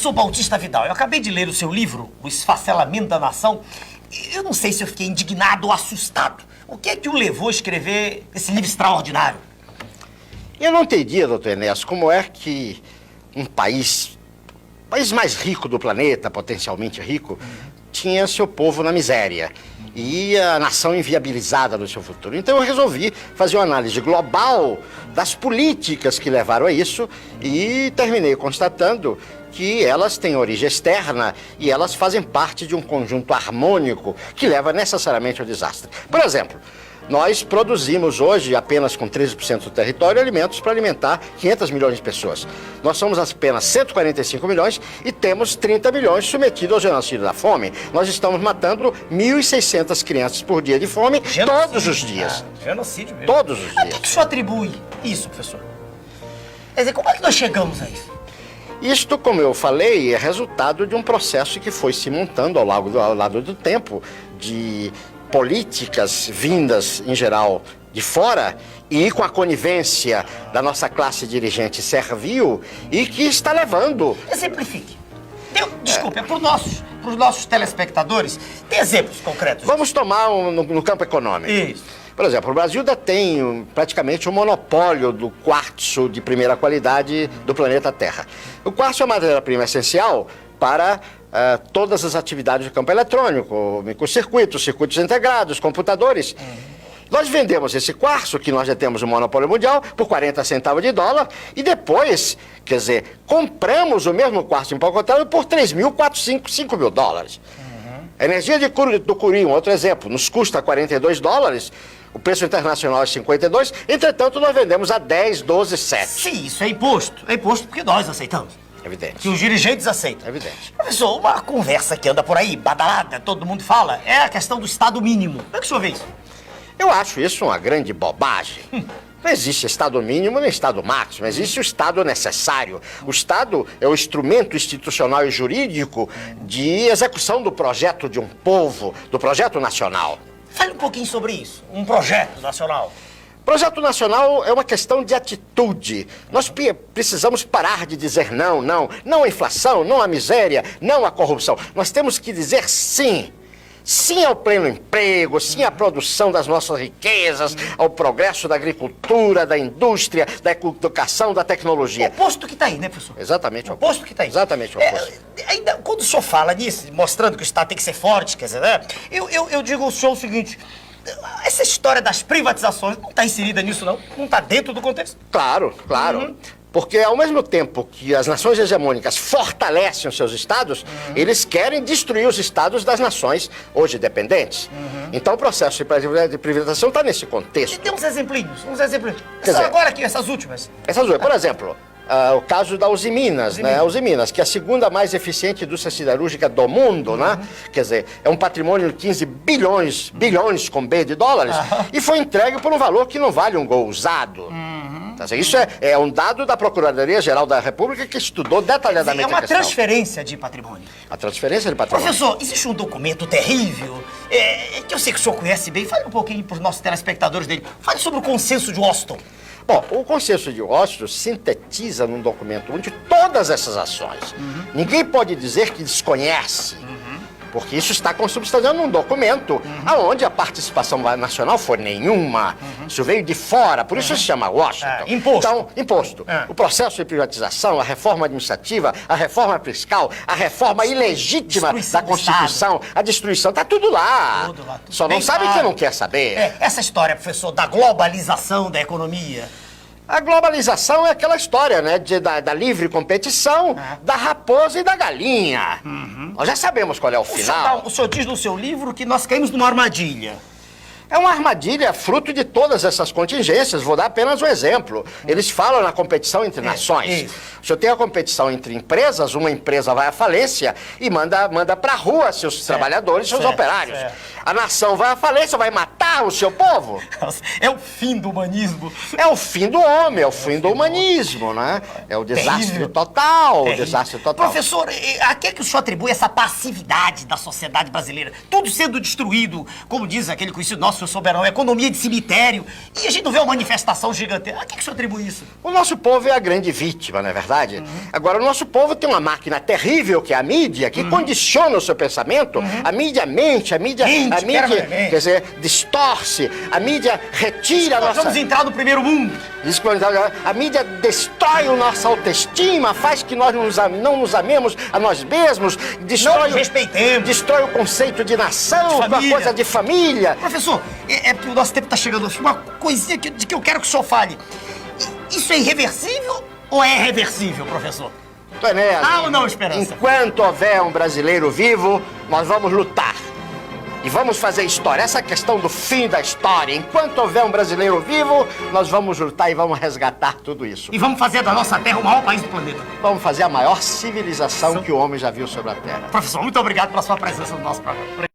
Professor Bautista Vidal, eu acabei de ler o seu livro, O Esfacelamento da Nação. Eu não sei se eu fiquei indignado ou assustado. O que é que o levou a escrever esse livro extraordinário? Eu não entendia, doutor Enéas, como é que um país mais rico do planeta, potencialmente rico, tinha seu povo na miséria e a nação inviabilizada no seu futuro. Então eu resolvi fazer uma análise global das políticas que levaram a isso e terminei constatando que elas têm origem externa e elas fazem parte de um conjunto harmônico que leva necessariamente ao desastre. Por exemplo, nós produzimos hoje, apenas com 13% do território, alimentos para alimentar 500 milhões de pessoas. Nós somos apenas 145 milhões e temos 30 milhões submetidos ao genocídio da fome. Nós estamos matando 1.600 crianças por dia de fome todos os dias. Genocídio mesmo. Todos os A dias. que o senhor atribui isso, professor? Quer dizer, como é que nós chegamos a isso? Isto, como eu falei, é resultado de um processo que foi se montando ao lado do tempo, de políticas vindas, em geral, de fora e com a conivência da nossa classe dirigente servil e que está levando... Exemplifique. Desculpe, é para os nossos telespectadores. Tem exemplos concretos? Vamos tomar no campo econômico. Isso. Por exemplo, o Brasil detém praticamente o monopólio do quartzo de primeira qualidade do planeta Terra. O quartzo é uma matéria-prima essencial para todas as atividades do campo eletrônico, microcircuitos, circuitos integrados, computadores. Nós vendemos esse quartzo, que nós já temos o monopólio mundial, por 40 centavos de dólar e depois, quer dizer, compramos o mesmo quartzo empacotado por 3.405 mil dólares. A energia do Cury, um outro exemplo, nos custa 42 dólares, o preço internacional é 52, entretanto nós vendemos a 10, 12, 7. Sim, isso é imposto. É imposto porque nós aceitamos. Evidente. Que os dirigentes aceitam. Evidente. Professor, uma conversa que anda por aí, badalada, todo mundo fala, é a questão do Estado mínimo. Como é que o senhor vê isso? Eu acho isso uma grande bobagem. Não existe Estado mínimo nem Estado máximo, existe o Estado necessário. O Estado é o instrumento institucional e jurídico de execução do projeto de um povo, do projeto nacional. Fale um pouquinho sobre isso, um projeto nacional. Projeto nacional é uma questão de atitude. Nós precisamos parar de dizer não, não. Não à inflação, não à miséria, não à corrupção. Nós temos que dizer sim. Sim ao pleno emprego, sim à produção das nossas riquezas, ao progresso da agricultura, da indústria, da educação, da tecnologia. O oposto que está aí, né, professor? Exatamente o oposto. O oposto que está aí. Exatamente o oposto. Ainda, quando o senhor fala nisso, mostrando que o Estado tem que ser forte, quer dizer, né? Eu digo ao senhor o seguinte, essa história das privatizações não está inserida nisso, não? Não está dentro do contexto? Claro, claro. Porque ao mesmo tempo que as nações hegemônicas fortalecem os seus estados, eles querem destruir os estados das nações hoje dependentes. Então o processo de privatização está nesse contexto. Tem uns exemplinhos, Quer dizer, agora aqui, essas últimas. Essas duas, por exemplo, o caso da Uzi Minas, né? A Uzi Minas, que é a segunda mais eficiente indústria siderúrgica do mundo, né? Quer dizer, é um patrimônio de 15 bilhões com B de dólares, e foi entregue por um valor que não vale um gol usado. Isso é um dado da Procuradoria-Geral da República que estudou detalhadamente a questão. É uma transferência de patrimônio. A transferência de patrimônio. Professor, existe um documento terrível, que eu sei que o senhor conhece bem. Fale um pouquinho para os nossos telespectadores dele. Fale sobre o Consenso de Washington. Bom, o Consenso de Washington sintetiza num documento onde todas essas ações. Ninguém pode dizer que desconhece. Porque isso está consubstanciado num documento onde a participação nacional foi nenhuma. Isso veio de fora, por isso se chama Washington. Imposto. Então, imposto. O processo de privatização, a reforma administrativa, a reforma fiscal, a reforma ilegítima da Constituição, a destruição, está tudo lá. Tudo lá. Só não sabe quem não quer saber. Essa história, professor, da globalização da economia. A globalização é aquela história, né, da livre competição, da raposa e da galinha. Nós já sabemos qual é o final. O senhor diz no seu livro que nós caímos numa armadilha. É uma armadilha fruto de todas essas contingências. Vou dar apenas um exemplo. Eles falam na competição entre nações. Se eu tenho a competição entre empresas, uma empresa vai à falência e manda pra rua seus trabalhadores, seus operários. A nação vai à falência, vai matar o seu povo. É o fim do humanismo. É o fim do homem, é o fim do humanismo, né? É o desastre Terrível. total, o Terrível. desastre total. Professor, a que é que o senhor atribui essa passividade da sociedade brasileira? Tudo sendo destruído, como diz aquele conhecido nosso, senhor Soberano, economia de cemitério, e a gente não vê uma manifestação gigantesca. A que é que o senhor atribui isso? O nosso povo é a grande vítima, não é verdade? Agora, o nosso povo tem uma máquina terrível, que é a mídia, que condiciona o seu pensamento. A mídia mente, a mídia, Mente, quer dizer, distorce, a mídia retira a Nós nossa... vamos entrar no primeiro mundo. Diz que a mídia destrói a nossa autoestima, faz que nós não nos amemos a nós mesmos, Não nos respeitemos. destrói o conceito de nação, De uma família. coisa de família. Professor, é porque o nosso tempo está chegando. Uma coisinha de que eu quero que o senhor fale. Isso é irreversível ou é reversível, professor? Enéas, Ah ou não, Esperança? enquanto houver um brasileiro vivo, nós vamos lutar. E vamos fazer história. Essa questão do fim da história. Enquanto houver um brasileiro vivo, nós vamos lutar e vamos resgatar tudo isso. E vamos fazer da nossa Terra o maior país do planeta. Vamos fazer a maior civilização que o homem já viu sobre a Terra. Professor, muito obrigado pela sua presença no nosso programa.